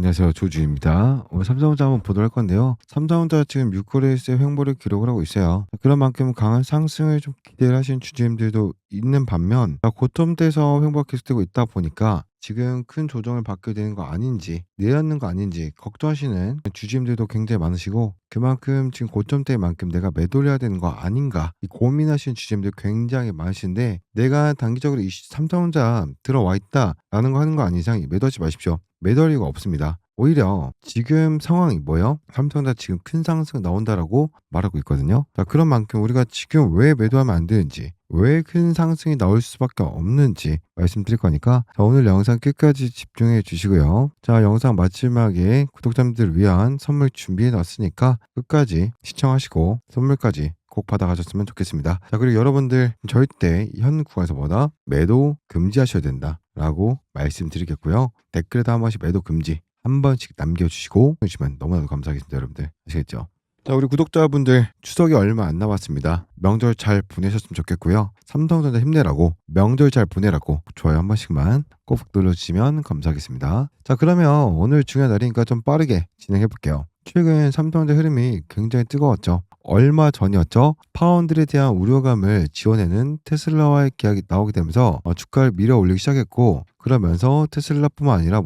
안녕하세요. 조주입니다. 오늘 삼성전자 한번 보도록 할 건데요. 삼성전자 지금 6거래일세 횡보를 기록을 하고 있어요. 그런 만큼 강한 상승을 좀 기대를 하시는 주주님들도 있는 반면 고점대에서 횡보가 계속되고 있다 보니까 지금 큰 조정을 받게 되는 거 아닌지 내려앉는 거 아닌지 걱정하시는 주주님들도 굉장히 많으시고 그만큼 지금 고점대만큼 내가 매도를 해야 되는 거 아닌가 이 고민하시는 주주님들 굉장히 많으신데 내가 단기적으로 이 삼성전자 들어와 있다라는 거 하는 거 아닌 이상 매도하지 마십시오. 매도할 이유가 없습니다. 오히려 지금 상황이 뭐예요? 삼성전자 지금 큰 상승 나온다라고 말하고 있거든요. 자, 그런 만큼 우리가 지금 왜 매도하면 안 되는지, 왜 큰 상승이 나올 수밖에 없는지 말씀드릴 거니까 자, 오늘 영상 끝까지 집중해 주시고요. 자, 영상 마지막에 구독자님들을 위한 선물 준비해 놨으니까 끝까지 시청하시고 선물까지 꼭 받아가셨으면 좋겠습니다. 자, 그리고 여러분들 절대 현 구간에서보다 매도 금지하셔야 된다라고 말씀드리겠고요. 댓글에도 한 번씩 매도 금지 한 번씩 남겨주시고 해주시면 너무나도 감사하겠습니다. 여러분들 아시겠죠? 자, 우리 구독자분들 추석이 얼마 안 남았습니다. 명절 잘 보내셨으면 좋겠고요. 삼성전자 힘내라고 명절 잘 보내라고 좋아요 한 번씩만 꼭 눌러주시면 감사하겠습니다. 자, 그러면 오늘 중요한 날이니까 좀 빠르게 진행해 볼게요. 최근 삼성전자 흐름이 굉장히 뜨거웠죠. 얼마 전이었죠. 파운드에 대한 우려감을 지원하는 테슬라와의 계약이 나오게 되면서 주가를 밀어 올리기 시작했고 그러면서 테슬라뿐만 아니라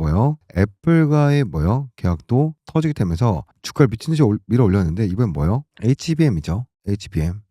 애플과의 계약도 터지게 되면서 주가를 미친 듯이 밀어 올렸는데 이번엔 HBM이죠. HBM.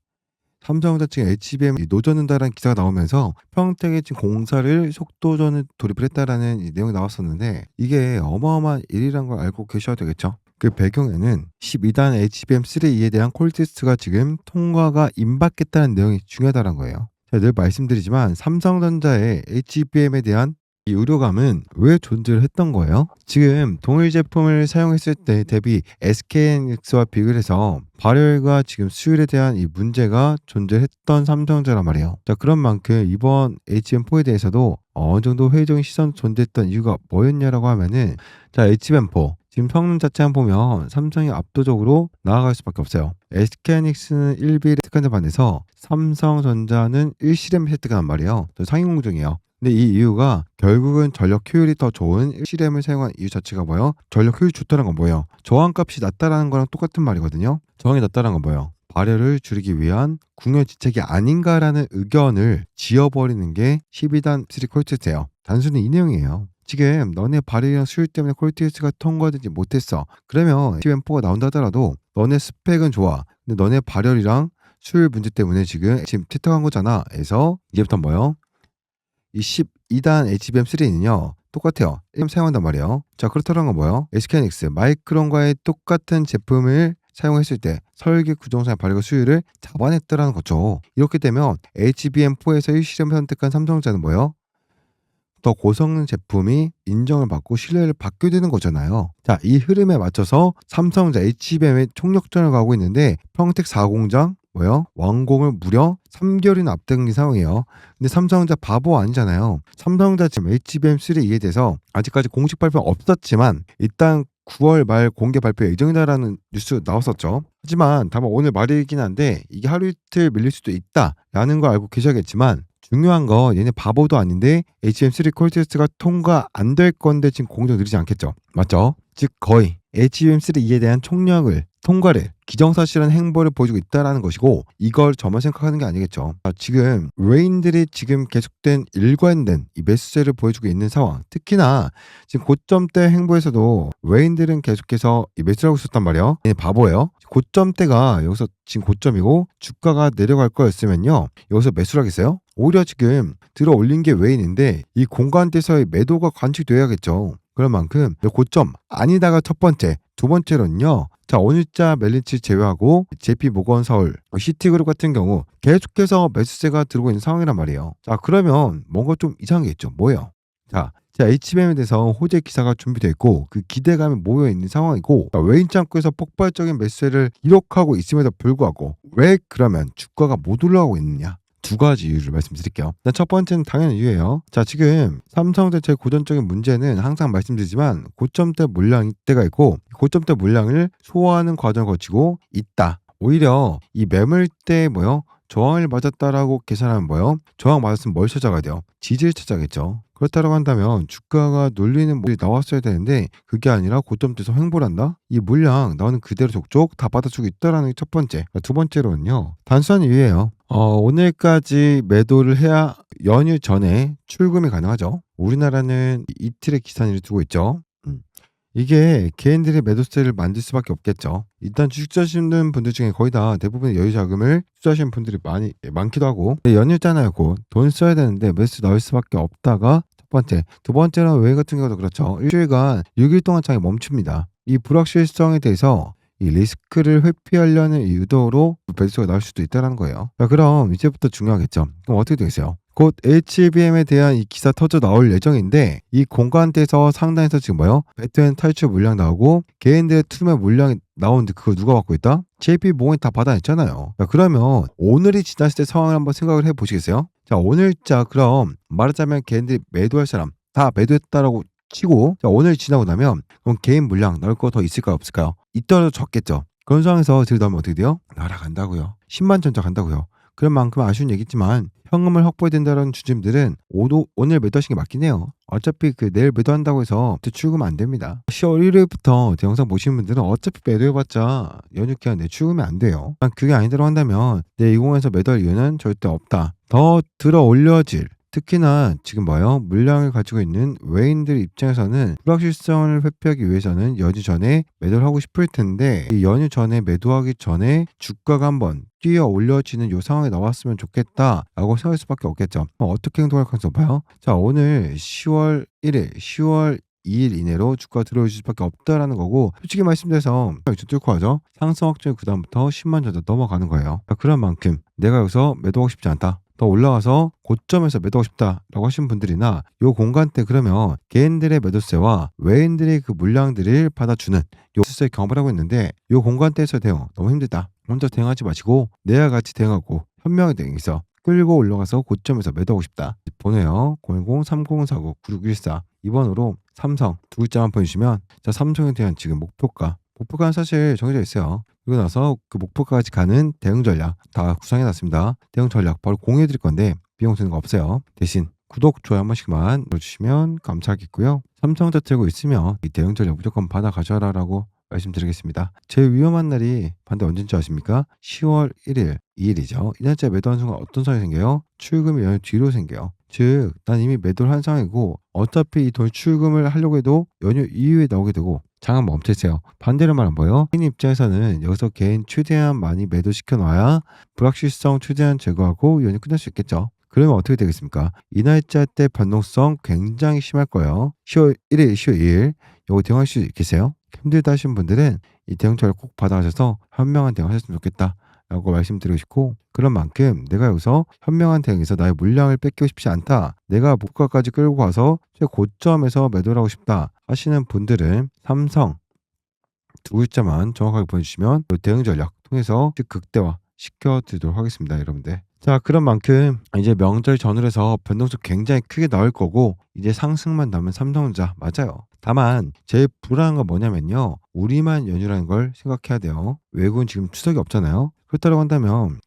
삼성전자 측 HBM이 노젓는다라는 기사가 나오면서 평택에 지금 공사를 속도전을 돌입을 했다라는 내용이 나왔었는데 이게 어마어마한 일이라는 걸 알고 계셔야 되겠죠. 그 배경에는 12단 HBM3E에 대한 콜테스트가 지금 통과가 임박했다는 내용이 중요하다는 거예요. 제가 늘 말씀드리지만 삼성전자의 HBM에 대한 이 우려감은 왜 존재를 했던 거예요? 지금 동일 제품을 사용했을 때 대비 SK하이닉스와 비교를 해서 발열과 지금 수율에 대한 이 문제가 존재했던 삼성전자란 말이에요. 자, 그런 만큼 이번 HBM4에 대해서도 어느 정도 회의적인 시선 존재했던 이유가 뭐였냐라고 하면은 자, HBM4 지금 성능 자체만 보면 삼성이 압도적으로 나아갈 수밖에 없어요. SK하이닉스는 1비를 획득한 데 반해서 삼성전자는 1실M 획득한 말이에요. 상위 공정이에요. 근데 이 이유가 결국은 전력 효율이 더 좋은 1실M을 사용한 이유 자체가 전력 효율이 좋다는 건 뭐예요? 저항값이 낮다라는 거랑 똑같은 말이거든요. 저항이 낮다는 건 뭐예요? 발열을 줄이기 위한 궁여지책이 아닌가라는 의견을 지어버리는 게 12단 3 콜테스트예요. 단순히 이 내용이에요. 지금 너네 발열이랑 수율 때문에 콜테스트가 통과되지 못했어. 그러면 HBM4가 나온다 하더라도 너네 스펙은 좋아. 근데 너네 발열이랑 수율 문제 때문에 지금 채택한 거잖아. 해서 이제부터 이 12단 HBM3는요. 똑같아요. 1점 사용한단 말이에요. 자, 그렇다는 건 SK하이닉스 마이크론과의 똑같은 제품을 사용했을 때 설계 구동상의 발열 수율을 잡아냈다라는 거죠. 이렇게 되면 HBM4에서 1실험 선택한 삼성전자는 더 고성능 제품이 인정을 받고 신뢰를 받게 되는 거잖아요. 자, 이 흐름에 맞춰서 삼성전자 HBM의 총력전을 가고 있는데 평택 4공장 완공을 무려 3개월이나 앞당긴 상황이에요. 근데 삼성전자 바보 아니잖아요. 삼성전자 지금 HBM3E에 대해서 아직까지 공식 발표 없었지만 일단 9월 말 공개 발표 예정이다라는 뉴스 나왔었죠. 하지만 다만 오늘 말이긴 한데 이게 하루 이틀 밀릴 수도 있다라는 걸 알고 계셔야겠지만 중요한 거 얘네 바보도 아닌데 HBM3 콜테스트가 통과 안 될 건데 지금 공정 느리지 않겠죠. 맞죠? 즉 거의 HBM3E에 대한 총력을 통과를 기정사실한 행보를 보여주고 있다는 것이고 이걸 저만 생각하는 게 아니겠죠. 지금 외인들이 지금 계속된 일관된 이 매수세를 보여주고 있는 상황, 특히나 지금 고점대 행보에서도 외인들은 계속해서 이 매수를 하고 있었단 말이에요. 바보예요. 고점대가 여기서 지금 고점이고 주가가 내려갈 거였으면요 여기서 매수를 하겠어요? 오히려 지금 들어 올린 게 외인인데 이 공간대에서의 매도가 관측돼야겠죠. 그런 만큼 고점 아니다가 첫 번째, 두 번째로는요. 자, 오늘자 멜리츠 제외하고 JP 모건 서울, 시티그룹 같은 경우 계속해서 매수세가 들어오고 있는 상황이란 말이에요. 자, 그러면 뭔가 좀 이상하겠죠. 뭐예요? 자, HBM에 대해서 호재 기사가 준비되어 있고 그 기대감이 모여 있는 상황이고 외인 창구에서 폭발적인 매수세를 기록하고 있음에도 불구하고 왜 그러면 주가가 못 올라가고 있느냐? 두 가지 이유를 말씀드릴게요. 첫 번째는 당연한 이유예요. 자, 지금 삼성전자의 고전적인 문제는 항상 말씀드리지만 고점대 물량대가 있고 고점대 물량을 소화하는 과정을 거치고 있다. 오히려 이 매물대 저항을 맞았다라고 계산하면 뭐예요? 저항 맞았으면 뭘 찾아가야 돼요? 지지를 찾아야겠죠. 그렇다고 한다면 주가가 눌리는 모습이 나왔어야 되는데 그게 아니라 고점대에서 횡보를 한다? 이 물량 나오는 그대로 족족 다 받아주고 있다라는 게 첫 번째. 두 번째로는요. 단순한 이유예요. 오늘까지 매도를 해야 연휴 전에 출금이 가능하죠. 우리나라는 이틀의 기산일을 두고 있죠. 이게 개인들의 매도세를 만들 수밖에 없겠죠. 일단 주식 투자하시는 분들 중에 거의 다 대부분의 여유 자금을 투자하시는 분들이 많기도 하고 연휴잖아요. 곧 돈 써야 되는데 매수 나올 수밖에 없다가 첫 번째. 두 번째는 외 같은 경우도 그렇죠. 일주일간 6일 동안 장이 멈춥니다. 이 불확실성에 대해서 이 리스크를 회피하려는 의도로 매수가 나올 수도 있다는 거예요. 자, 그럼 이제부터 중요하겠죠. 그럼 어떻게 되겠어요? 곧 HBM에 대한 이 기사 터져 나올 예정인데 이 공간대에서 상단에서 지금 뭐요? 배트엔 탈출 물량 나오고 개인들의 투매 물량이 나오는데 그걸 누가 받고 있다? JP모건이 다 받아냈잖아요. 자, 그러면 오늘이 지났을 때 상황을 한번 생각을 해보시겠어요? 자, 오늘자 그럼 말하자면 개인들이 매도할 사람 다 매도했다라고 치고 자, 오늘 지나고 나면 그럼 개인 물량 나올 거 더 있을까요? 없을까요? 있더라도 적겠죠. 그런 상황에서 들이 나오면 어떻게 돼요? 날아간다고요. 10만 전자 간다고요. 그런 만큼 아쉬운 얘기지만 현금을 확보해야 된다는 주주님들은 오늘 매도하시는 게 맞긴 해요. 어차피 내일 매도한다고 해서 출금은 안 됩니다. 10월 1일부터 영상 보시는 분들은 어차피 매도해봤자 연휴 기간 내 출금이 안 돼요. 그게 아니더라고 한다면 내 20에서 매도할 이유는 절대 없다. 더 들어 올려질 특히나 지금 뭐요? 물량을 가지고 있는 외인들 입장에서는 불확실성을 회피하기 위해서는 연휴 전에 매도를 하고 싶을 텐데 이 연휴 전에 매도하기 전에 주가가 한번 뛰어 올려지는 요 상황이 나왔으면 좋겠다라고 생각할 수밖에 없겠죠. 어떻게 행동할 가능성 봐요? 자, 오늘 10월 1일, 10월 2일 이내로 주가 들어올 수밖에 없다라는 거고 솔직히 말씀드려서 뚫고 하죠. 상승 확정이 그다음부터 10만 전자 넘어가는 거예요. 자, 그런 만큼 내가 여기서 매도하고 싶지 않다. 더 올라가서 고점에서 매도하고 싶다라고 하신 분들이나 요 공간 때 그러면 개인들의 매도세와 외인들의 그 물량들을 받아주는 요 매도세 경험을 하고 있는데 요 공간 때에서 대응 너무 힘들다. 혼자 대응하지 마시고 내와 같이 대응하고 현명하게 대응해서 끌고 올라가서 고점에서 매도하고 싶다. 번호요 010-3049-9614 2번으로 삼성 두 글자만 보내주시면 자 삼성에 대한 지금 목표가는 사실 정해져 있어요. 그리고 나서 그 목표까지 가는 대응 전략 다 구상해놨습니다. 대응 전략 바로 공유해드릴 건데 비용 드는 거 없어요. 대신 구독, 좋아요 한 번씩만 눌러주시면 감사하겠고요. 삼성전자 들고 있으면 이 대응 전략 무조건 받아 가져라라고 말씀드리겠습니다. 제일 위험한 날이 반대 언제인지 아십니까? 10월 1일, 2일이죠. 이날짜 매도한 순간 어떤 상황이 생겨요? 출금이 연휴 뒤로 생겨요. 즉, 난 이미 매도를 한 상황이고 어차피 이 돈 출금을 하려고 해도 연휴 이후에 나오게 되고 장은 멈춰있어요. 반대로 말하면 뭐예요? 개인 입장에서는 여기서 개인 최대한 많이 매도시켜 놔야 불확실성 최대한 제거하고 연휴 끝날 수 있겠죠. 그러면 어떻게 되겠습니까? 이 날짜 때 변동성 굉장히 심할 거예요. 10월 1일, 10월 2일 이거 대응할 수 있겠어요? 힘들다 하신 분들은 이 대응처를 꼭 받아가셔서 현명한 대응 하셨으면 좋겠다 라고 말씀드리고 싶고 그런 만큼 내가 여기서 현명한 대응에서 나의 물량을 뺏기고 싶지 않다. 내가 목가까지 끌고 가서 최고점에서 매도를 하고 싶다 하시는 분들은 삼성 두 글자만 정확하게 보내주시면 대응 전략 통해서 극대화 시켜드리도록 하겠습니다. 여러분들. 자, 그런 만큼 이제 명절 전후로 해서 변동성 굉장히 크게 나올 거고 이제 상승만 남은 삼성전자 맞아요. 다만 제일 불안한 건 뭐냐면요. 우리만 연휴라는 걸 생각해야 돼요. 외국은 지금 추석이 없잖아요. 그렇다고 한다면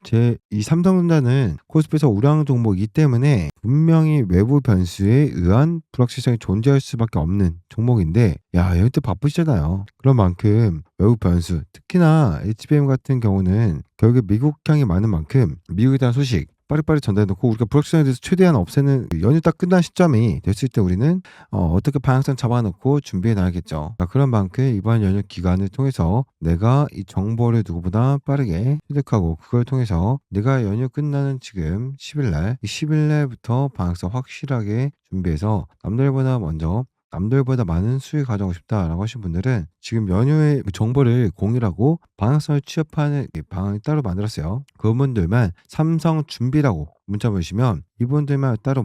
이 삼성전자는 코스피에서 우량 종목이기 때문에 분명히 외부 변수에 의한 불확실성이 존재할 수밖에 없는 종목인데 여기 또 바쁘시잖아요. 그런 만큼 외부 변수 특히나 HBM 같은 경우는 결국에 미국 향이 많은 만큼 미국에 대한 소식 빠릿빠릿 전달해놓고 우리가 불확실성에 대해서 최대한 없애는 연휴 딱 끝난 시점이 됐을 때 우리는 어떻게 방향성 잡아놓고 준비해 놔야겠죠. 그런 만큼 이번 연휴 기간을 통해서 내가 이 정보를 누구보다 빠르게 획득하고 그걸 통해서 내가 연휴 끝나는 지금 10일날 10일날부터 방향성 확실하게 준비해서 남들보다 많은 수익 가져오고 싶다라고 하신 분들은 지금 연휴에 정보를 공유하고 방향성을 취업하는 방향을 따로 만들었어요. 그분들만 삼성 준비라고 문자 보내시면 이분들만 따로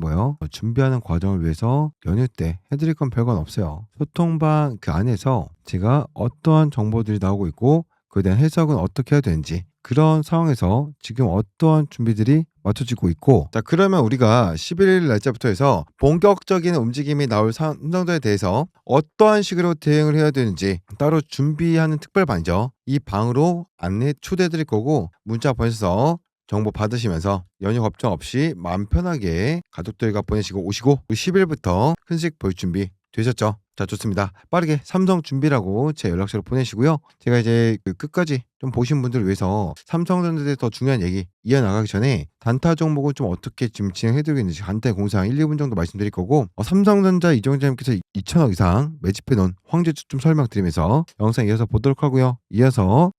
준비하는 과정을 위해서 연휴 때 해드릴 건 별건 없어요. 소통방 그 안에서 제가 어떠한 정보들이 나오고 있고 그에 대한 해석은 어떻게 해야 되는지 그런 상황에서 지금 어떠한 준비들이 맞춰지고 있고 자 그러면 우리가 11일 날짜부터 해서 본격적인 움직임이 나올 삼성전자에 대해서 어떠한 식으로 대응을 해야 되는지 따로 준비하는 특별반이죠. 이 방으로 안내 초대해 드릴 거고 문자 보내셔서 정보 받으시면서 연휴 걱정 없이 마음 편하게 가족들과 보내시고 오시고 10일부터 큰식 볼 준비 되셨죠? 자, 좋습니다. 빠르게 삼성 준비라고 제 연락처를 보내시고요. 제가 이제 끝까지 좀 보신 분들을 위해서 삼성전자에 더 중요한 얘기 이어나가기 전에 단타 종목을 좀 어떻게 지금 진행해드리고 있는지 간단히 공상 1-2분 정도 말씀드릴 거고, 삼성전자 이종재님께서 2천억 이상 매집해 놓은 황제주 좀 설명드리면서 영상 이어서 보도록 하고요. 이어서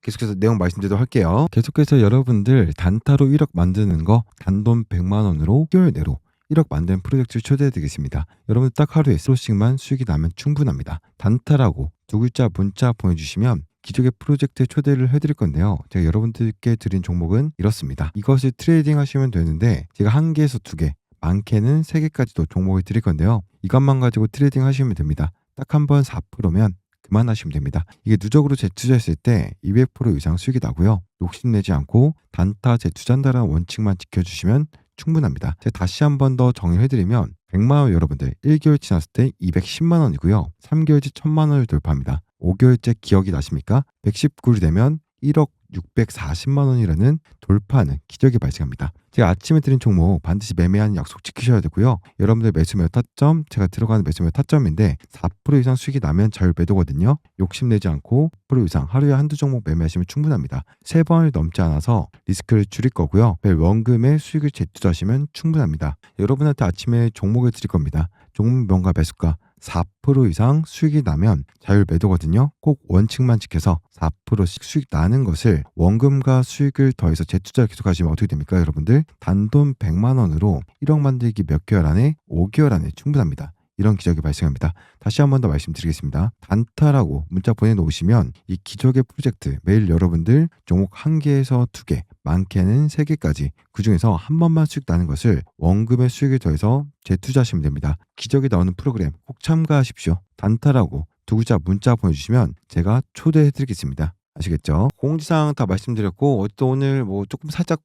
계속해서 내용 말씀드리도록 할게요. 계속해서 여러분들 단타로 1억 만드는 거 단돈 100만 원으로 6개월 내로 1억 만드는 프로젝트를 초대해드리겠습니다. 여러분 딱 하루에 1%씩만 수익이 나면 충분합니다. 단타라고 두 글자 문자 보내주시면 기존의 프로젝트에 초대를 해드릴 건데요. 제가 여러분들께 드린 종목은 이렇습니다. 이것을 트레이딩 하시면 되는데 제가 1개에서 2개, 많게는 3개까지도 종목을 드릴 건데요. 이것만 가지고 트레이딩 하시면 됩니다. 딱 한 번 4%면 그만하시면 됩니다. 이게 누적으로 재투자했을 때 200% 이상 수익이 나고요. 욕심내지 않고 단타 재투자한다는 원칙만 지켜주시면 충분합니다. 제가 다시 한 번 더 정리해드리면 100만 원 여러분들 1개월 지났을 때 210만 원이고요. 3개월째 1000만 원을 돌파합니다. 5개월째 기억이 나십니까? 119일이 되면 1억 640만 원이라는 돌파하는 기적이 발생합니다. 제가 아침에 드린 종목 반드시 매매하는 약속 지키셔야 되고요. 여러분들 매수매도 타점, 제가 들어가는 매수매도 타점인데 4% 이상 수익이 나면 자율 매도거든요. 욕심내지 않고 4% 이상 하루에 한두 종목 매매하시면 충분합니다. 3번을 넘지 않아서 리스크를 줄일 거고요. 매일 원금의 수익을 재투자하시면 충분합니다. 여러분한테 아침에 종목을 드릴 겁니다. 종목 명가 매수가 4% 이상 수익이 나면 자율 매도거든요. 꼭 원칙만 지켜서 4%씩 수익 나는 것을 원금과 수익을 더해서 재투자 계속하시면 어떻게 됩니까? 여러분들 단돈 100만 원으로 1억 만들기 몇 개월 안에 5개월 안에 충분합니다. 이런 기적이 발생합니다. 다시 한 번 더 말씀드리겠습니다. 단타라고 문자 보내놓으시면 이 기적의 프로젝트 매일 여러분들 종목 1개에서 2개, 많게는 3개까지 그중에서 한 번만 수익 나는 것을 원금의 수익을 더해서 재투자하시면 됩니다. 기적이 나오는 프로그램 꼭 참가하십시오. 단타라고 두 글자 문자 보내주시면 제가 초대해드리겠습니다. 아시겠죠? 공지사항 다 말씀드렸고, 또 오늘 조금 살짝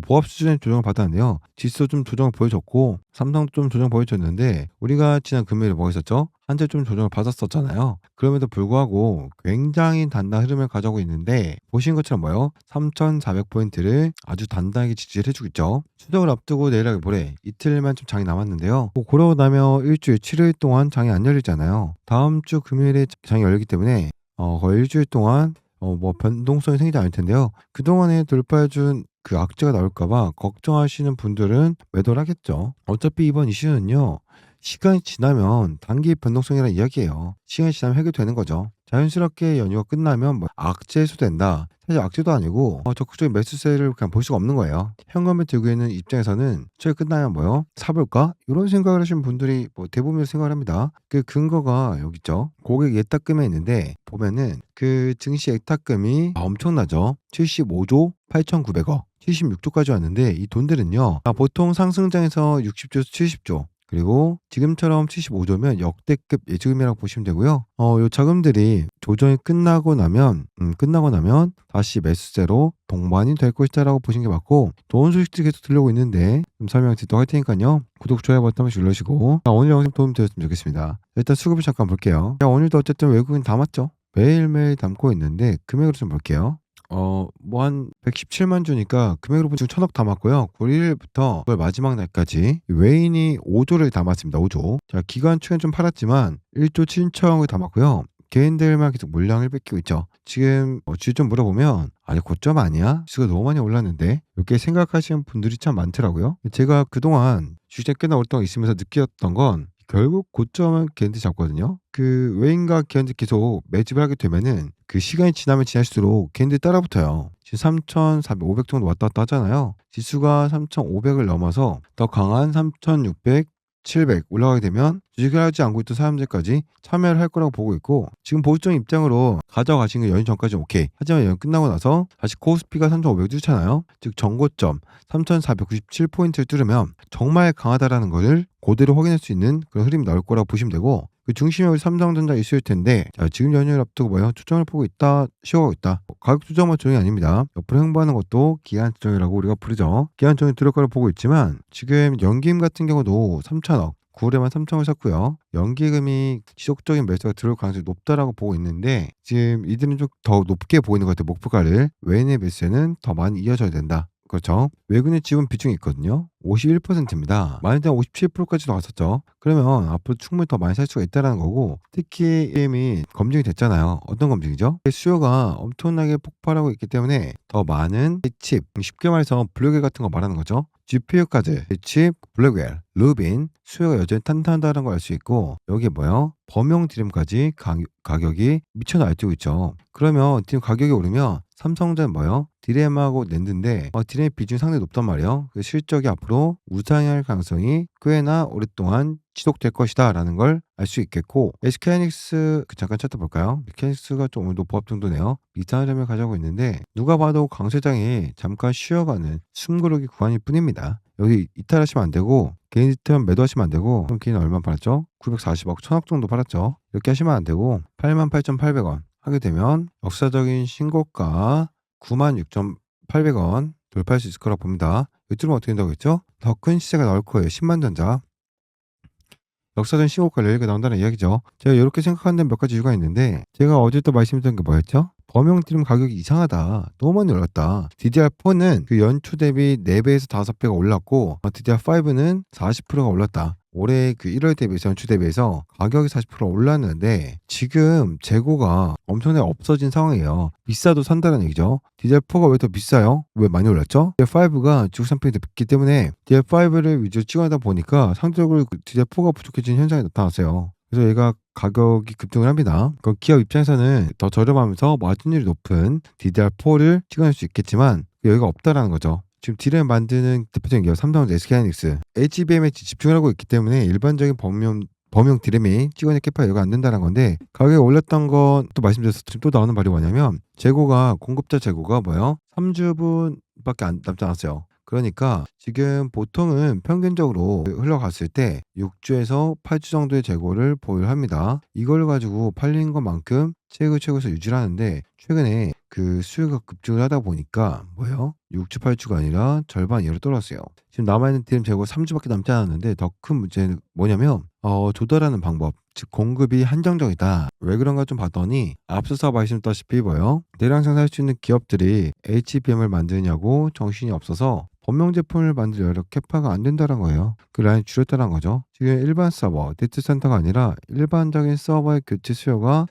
보합 수준의 조정을 받았는데요. 지수 좀 조정을 보여줬고, 삼성도 좀 조정 보여줬는데, 우리가 지난 금요일에 뭐 했었죠? 한재 좀 조정을 받았었잖아요. 그럼에도 불구하고 굉장히 단단한 흐름을 가져오고 있는데, 보신 것처럼 3,400포인트를 아주 단단하게 지지를 해주고 있죠. 추석을 앞두고 내일하기 모레 이틀만 좀 장이 남았는데요. 그러고 나면 일주일 7일 동안 장이 안 열리잖아요. 다음 주 금요일에 장이 열리기 때문에 거의 일주일 동안 변동성이 생기지 않을 텐데요. 그동안에 돌파해준 그 악재가 나올까봐 걱정하시는 분들은 매도를 하겠죠. 어차피 이번 이슈는요, 시간이 지나면 단기 변동성이라는 이야기예요. 시간이 지나면 해결되는 거죠. 자연스럽게 연휴가 끝나면 악재 해소된다. 사실 악재도 아니고 적극적인 매수세를 그냥 볼 수가 없는 거예요. 현금을 들고 있는 입장에서는 저희 끝나면 사볼까? 이런 생각을 하시는 분들이 대부분 생각을 합니다. 그 근거가 여기 있죠. 고객 예탁금에 있는데 보면은 그 증시 예탁금이 엄청나죠. 75조 8,900억 76조까지 왔는데 이 돈들은요, 보통 상승장에서 60조에서 70조, 그리고 지금처럼 75조면 역대급 예수금이라고 보시면 되고요. 요 자금들이 조정이 끝나고 나면 다시 매수세로 동반이 될 것이다라고 보시는 게 맞고, 좋은 소식들이 계속 들려오고 있는데 좀 설명드리도록 할 테니까요. 구독, 좋아요 버튼 한번씩 눌러주시고, 오늘 영상 도움 되셨으면 좋겠습니다. 일단 수급을 잠깐 볼게요. 오늘도 어쨌든 외국인 담았죠. 매일매일 담고 있는데 금액으로 좀 볼게요. 한 117만 주니까 금액으로 보면 지금 1,000억 담았고요. 9월 1일부터 9월 마지막 날까지 외인이 5조를 담았습니다. 5조. 자, 기관 측은 좀 팔았지만 1조 7천억을 담았고요. 개인들만 계속 물량을 뺏기고 있죠. 지금 주위 좀 물어보면 아니 고점 아니야? 지수가 너무 많이 올랐는데, 이렇게 생각하시는 분들이 참 많더라고요. 제가 그동안 주식 꽤나 오랫동안 있으면서 느꼈던 건 결국 고점은 걔네들이 잡거든요. 그 외인과 걔네들 계속 매집을 하게 되면은 그 시간이 지나면 지날수록 걔네들이 따라붙어요. 지금 3,400, 500 정도 왔다 갔다 하잖아요. 지수가 3,500을 넘어서 더 강한 3,600, 700 올라가게 되면 주식을 하지 않고 있던 사람들까지 참여를 할 거라고 보고 있고, 지금 보수적 입장으로 가져가신 게 연휴 전까지는 오케이. 하지만 연휴 끝나고 나서 다시 코스피가 3,500 뚫잖아요. 즉 전고점 3,497포인트를 뚫으면 정말 강하다라는 것을 그대로 확인할 수 있는 그런 흐름이 나올 거라고 보시면 되고, 그 중심에 우리 삼성전자 있을 텐데, 자, 지금 연휴를 앞두고 추정을 보고 있다, 쉬어가고 있다. 가격 조정만 조정이 아닙니다. 옆으로 행보하는 것도 기간 조정이라고 우리가 부르죠. 기간 조정이 들어갈 거라고 보고 있지만, 지금 연기임 같은 경우도 3,000억 9월에만 3천을 샀고요. 연기금이 지속적인 매수가 들어올 가능성이 높다라고 보고 있는데 지금 이들은 좀 더 높게 보이는 것 같아요, 목표가를. 외인의 매수세는 더 많이 이어져야 된다. 그렇죠. 외국인의 지분 비중이 있거든요. 51%입니다. 많이 되면 57%까지도 갔었죠. 그러면 앞으로 충분히 더 많이 살 수가 있다라는 거고, 특히 EM이 검증이 됐잖아요. 어떤 검증이죠? 수요가 엄청나게 폭발하고 있기 때문에 더 많은 칩, 쉽게 말해서 블랙웰 같은 거 말하는 거죠. GPU까지 칩, 블랙웰, 루빈 수요가 여전히 탄탄하다는 걸 알 수 있고, 여기에 뭐요? 범용 DRAM까지 가격이 미쳐 날뛰고 있죠. 그러면 지금 가격이 오르면 삼성전자 뭐요? DRAM하고 낸드인데 DRAM 비중이 상당히 높단 말이에요. 그 실적이 앞으로 우상향할 가능성이 꽤나 오랫동안 지속될 것이다라는 걸 알 수 있겠고, SK하이닉스 잠깐 차트 볼까요? SK하이닉스가 좀 오늘도 보합 정도네요. 이상한 점을 가져가고 있는데 누가 봐도 강세장이 잠깐 쉬어가는 숨고르기 구간일 뿐입니다. 여기 이탈하시면 안 되고, 개인 리턴 매도하시면 안 되고, 그럼 개인 얼마 팔았죠? 940억, 1000억 정도 팔았죠. 이렇게 하시면 안 되고 88,800원 하게 되면 역사적인 신고가 96,800원 돌파할 수 있을 거라고 봅니다. 이쪽은 어떻게 된다고 했죠? 더 큰 시세가 나올 거예요. 10만 전자. 역사적인 신고가를 여기가 나온다는 이야기죠. 제가 이렇게 생각하는 몇 가지 이유가 있는데, 제가 어제 또 말씀드린 게 뭐였죠? 범용 DRAM 가격이 이상하다. 너무 많이 올랐다. DDR4는 그 연초 대비 4배에서 5배가 올랐고, DDR5는 40%가 올랐다. 올해 그 1월 대비해서 연초 대비해서 가격이 40% 올랐는데 지금 재고가 엄청나게 없어진 상황이에요. 비싸도 산다는 얘기죠. DDR4가 왜 더 비싸요? 왜 많이 올랐죠? DDR5가 중국 상품이 더 비싸기 때문에 DDR5를 위주로 찍어내다 보니까 상대적으로 DDR4가 부족해진 현상이 나타났어요. 그래서 얘가 가격이 급등을 합니다. 그 기업 입장에서는 더 저렴하면서 마진율이 높은 DDR4를 찍어낼 수 있겠지만 여기가 없다라는 거죠. 지금 DRAM 만드는 대표적인 기업 삼성전자, SK하이닉스, HBM에 집중을 하고 있기 때문에 일반적인 범용 DRAM이 찍어낼 캐파가 여기가 안 된다는 건데, 가격이 올랐던 건 또 말씀드렸을 때 또 나오는 말이 뭐냐면 공급자 재고가 뭐예요? 3주분밖에 남지 않았어요. 그러니까 지금 보통은 평균적으로 흘러갔을 때 6주에서 8주 정도의 재고를 보유합니다. 이걸 가지고 팔린 것만큼 최고에서 유지를 하는데, 최근에 그 수요가 급증을 하다 보니까 뭐예요? 6주 8주가 아니라 절반 이하로 떨어졌어요. 지금 남아있는 DRAM 재고 3주밖에 남지 않았는데, 더 큰 문제는 뭐냐면 조달하는 방법, 즉 공급이 한정적이다. 왜 그런가 좀 봤더니 앞서서 말씀드렸다시피 뭐예요? 대량 생산할 수 있는 기업들이 HBM을 만드냐고 정신이 없어서 범용 제품을 만들 여러 캐파가 안 된다는 거예요. 그 라인이 줄였다는 거죠. 지금 일반 서버, 데이터 센터가 아니라 일반적인 서버의 교체 수요가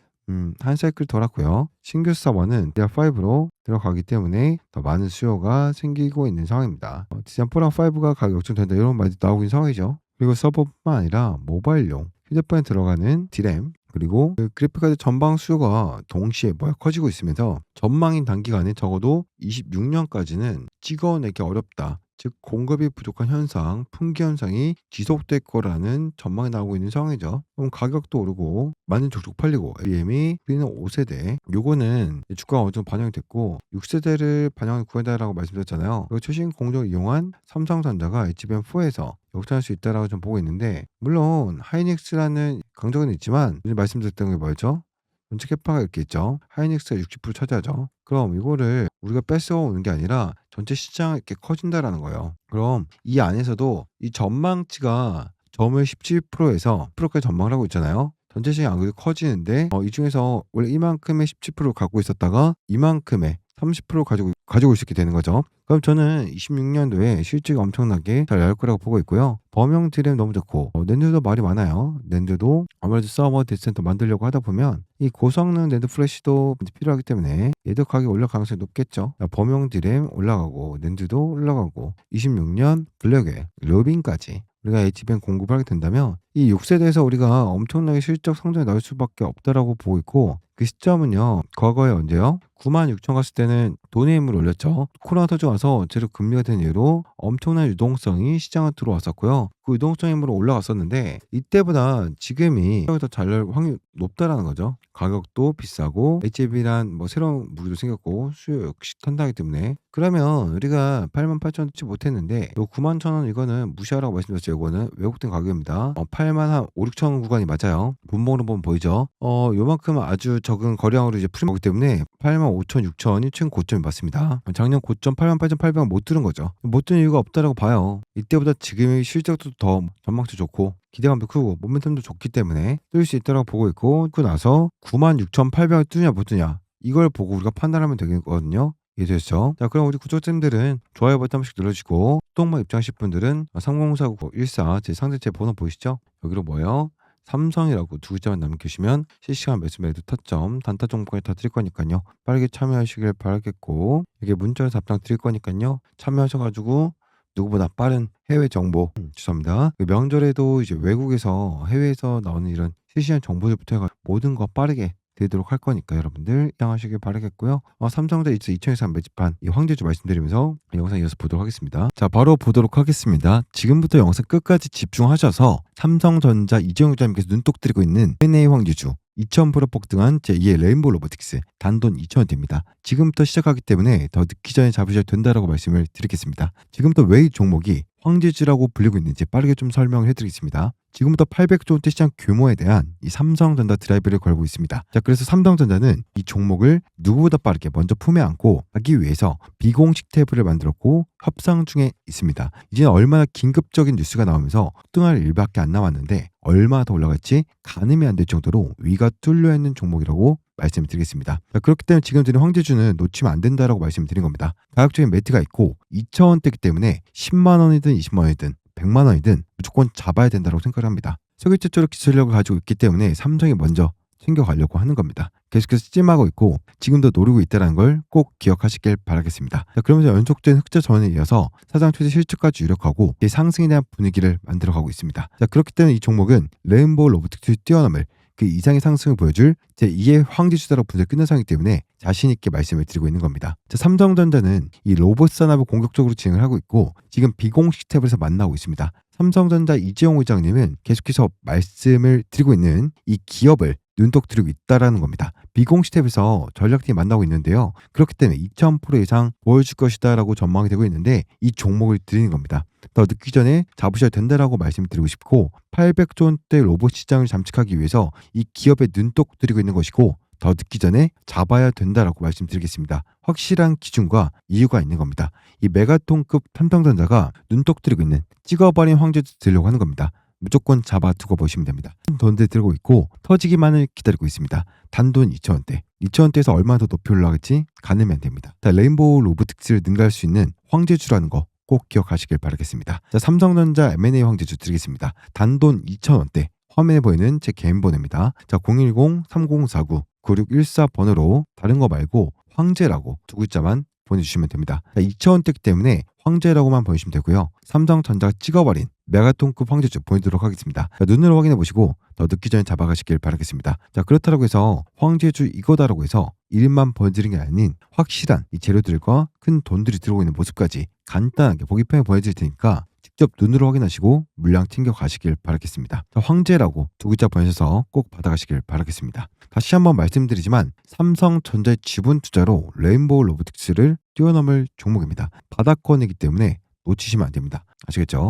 한 사이클 돌았고요. 신규 서버는 DDR5로 들어가기 때문에 더 많은 수요가 생기고 있는 상황입니다. DDR4랑 5가 가격 역전된다, 이런 말이 나오고 있는 상황이죠. 그리고 서버뿐만 아니라 모바일용 휴대폰에 들어가는 DRAM, 그리고 그 그래픽카드 전방 수요가 동시에 커지고 있으면서 전망인 단기간에 적어도 26년까지는 찍어내기 어렵다. 즉 공급이 부족한 현상, 품귀 현상이 지속될 거라는 전망이 나오고 있는 상황이죠. 그럼 가격도 오르고 많이 족족 팔리고, IBM이 우리는 5세대, 요거는 주가가 어느 정도 반영이 됐고 6세대를 반영한 구간이다라고 말씀드렸잖아요. 그리고 최신 공정을 이용한 삼성전자가 HBM4에서 역전할 수 있다라고 좀 보고 있는데, 물론 하이닉스라는 강조는 있지만 오늘 말씀드렸던 게 뭐였죠? 전체 캐파가 이렇게 있죠. 하이닉스가 60% 차지하죠. 그럼 이거를 우리가 뺏어오는 게 아니라 전체 시장이 이렇게 커진다라는 거예요. 그럼 이 안에서도 이 전망치가 점을 17%에서 10%까지 전망을 하고 있잖아요. 전체 시장이 안 그래도 커지는데 이 중에서 원래 이만큼의 17%를 갖고 있었다가 이만큼의 30% 가지고 있게 되는 거죠. 그럼 저는 26년도에 실적이 엄청나게 잘 나올 거라고 보고 있고요. 범용 DRAM 너무 좋고, 낸드도 말이 많아요. 낸드도 아무래도 서버 데이터센터 만들려고 하다 보면 이 고성능 낸드 플래시도 필요하기 때문에 얘도 가격이 올라갈 가능성이 높겠죠. 범용 DRAM 올라가고 낸드도 올라가고 26년 블랙웰, 루빈까지 우리가 HBM 공급을 하게 된다면 이 6세대에서 우리가 엄청나게 실적 성장이 나올 수밖에 없다라고 보고 있고, 그 시점은요, 과거에 언제요? 96,000 갔을 때는 돈의 힘을 올렸죠. 코로나 터지고 와서 제로 금리가 된 이후로 엄청난 유동성이 시장에 들어왔었고요. 그 유동성 힘으로 올라갔었는데 이때보다 지금이 더 잘 나올 확률이 높다라는 거죠. 가격도 비싸고 HBM이란 새로운 무기도 생겼고 수요 역시 탄다기 때문에, 그러면 우리가 88,000원 넣지 못했는데 요 91,000원 이거는 무시하라고 말씀드렸죠. 이거는 왜곡된 가격입니다. 8만 한 5-6천 구간이 맞아요. 분봉으로 보면 보이죠. 요만큼 아주 적은 거래량으로 이제 풀린 거기 때문에 8만 5천, 6천이 최근 고점이 맞습니다. 작년 고점 8만 8,800원 못 뚫은 거죠. 못 뚫은 이유가 없다라고 봐요. 이때보다 지금의 실적도 더 전망도 좋고 기대감도 크고 모멘텀도 좋기 때문에 뚫을 수 있다고 보고 있고, 그러고 나서 96,800원 뚫냐 못 뚫냐 이걸 보고 우리가 판단하면 되거든요. 이해되셨죠? 자, 그럼 우리 구독자님들은 좋아요 버튼 한 번씩 눌러주시고, 또 입장하실 분들은 304914 제 상대 제 번호 보이시죠? 여기로 뭐예요? 삼성이라고 두 글자만 남겨주시면 실시간 매수 매도 타점 단타 종목까지 다 드릴 거니까요. 빠르게 참여하시길 바라겠고, 이게 문자로 답장 드릴 거니까요. 참여하셔가지고 누구보다 빠른 해외 정보, 죄송합니다. 그 명절에도 이제 외국에서 해외에서 나오는 이런 실시간 정보들부터 해가 모든 거 빠르게 드리도록 할 거니까 여러분들 이용하시길 바라겠고요. 삼성전자 2023 매집한 이 황제주 말씀드리면서 영상 이어서 보도록 하겠습니다. 자, 바로 보도록 하겠습니다. 지금부터 영상 끝까지 집중하셔서 삼성전자 이재용 기자님께서 눈독 들이고 있는 M&A 황제주 2,000% 폭등한 제2의 레인보우 로보틱스 단돈 2,000원대입니다. 지금부터 시작하기 때문에 더 늦기 전에 잡으셔야 된다라고 말씀을 드리겠습니다. 지금부터 왜 이 종목이 황제주라고 불리고 있는지 빠르게 좀 설명을 해드리겠습니다. 지금부터 800조 원대 시장 규모에 대한 이 삼성전자 드라이브를 걸고 있습니다. 자, 그래서 삼성전자는 이 종목을 누구보다 빠르게 먼저 품에 안고 하기 위해서 비공식 탭을 만들었고 협상 중에 있습니다. 이제는 얼마나 긴급적인 뉴스가 나오면서 폭등할 일밖에 안 남았는데 얼마나 더 올라갈지 가늠이 안 될 정도로 위가 뚫려 있는 종목이라고 말씀을 드리겠습니다. 자, 그렇기 때문에 지금 드린 황제주는 놓치면 안 된다라고 말씀을 드린 겁니다. 가격적인 매트가 있고 2,000원대이기 때문에 10만 원이든 20만 원이든 100만 원이든 무조건 잡아야 된다고 생각을 합니다. 세계 최초로 기술력을 가지고 있기 때문에 삼성이 먼저 챙겨가려고 하는 겁니다. 계속해서 찜하고 있고 지금도 노리고 있다는 걸 꼭 기억하시길 바라겠습니다. 자, 그러면서 연속된 흑자 전환에 이어서 사상 최대 실적까지 유력하고 상승에 대한 분위기를 만들어가고 있습니다. 자, 그렇기 때문에 이 종목은 레인보우 로보틱스를 뛰어넘을 그 이상의 상승을 보여줄 제2의 황제주다라고 분석이 끝난 상이기 때문에 자신있게 말씀을 드리고 있는 겁니다. 자, 삼성전자는 이 로봇 산업을 공격적으로 진행을 하고 있고 지금 비공식 탭에서 만나고 있습니다. 삼성전자 이재용 의장님은 계속해서 말씀을 드리고 있는 이 기업을 눈독 들이고 있다라는 겁니다. 비공식 탭에서 전략팀이 만나고 있는데요. 그렇기 때문에 2,000% 이상 보여줄 것이다라고 전망이 되고 있는데 이 종목을 드리는 겁니다. 더 늦기 전에 잡으셔야 된다라고 말씀드리고 싶고 800조 원대 로봇 시장을 잠식하기 위해서 이 기업에 눈독 들이고 있는 것이고 더 늦기 전에 잡아야 된다라고 말씀드리겠습니다. 확실한 기준과 이유가 있는 겁니다. 이 메가톤급 삼성전자가 눈독 들이고 있는 찍어버린 황제주 들려고 하는 겁니다. 무조건 잡아두고 보시면 됩니다. 돈들 들고 있고 터지기만을 기다리고 있습니다. 단돈 2,000원대. 2,000원대에서 얼마나 더 높이 올라갈지 가늠이 됩니다. 자, 레인보우 로보틱스를 능가할 수 있는 황제주라는 거 꼭 기억하시길 바라겠습니다. 자, 삼성전자 M&A 황제주 드리겠습니다. 단돈 2,000원대. 화면에 보이는 제 개인 번호입니다. 자, 010-3049-9614 번호로 다른 거 말고 황제라고 두 글자만 보내주시면 됩니다. 2,000원대이기 때문에 황제라고만 보내주시면 되고요. 삼성전자가 찍어버린 메가톤급 황제주 보내도록 하겠습니다. 자, 눈으로 확인해 보시고 더 늦기 전에 잡아가시길 바라겠습니다. 자, 그렇다고 해서 황제주 이거다라고 해서 이름만 보여드리는 게 아닌 확실한 이 재료들과 큰 돈들이 들어오고 있는 모습까지 간단하게 보기편에 보여드릴 테니까 직접 눈으로 확인하시고 물량 챙겨 가시길 바라겠습니다. 자, 황제라고 두 글자 보내셔서 꼭 받아가시길 바라겠습니다. 다시 한번 말씀드리지만 삼성전자의 지분 투자로 레인보우 로보틱스를 뛰어넘을 종목입니다. 바닥권이기 때문에 놓치시면 안 됩니다. 아시겠죠?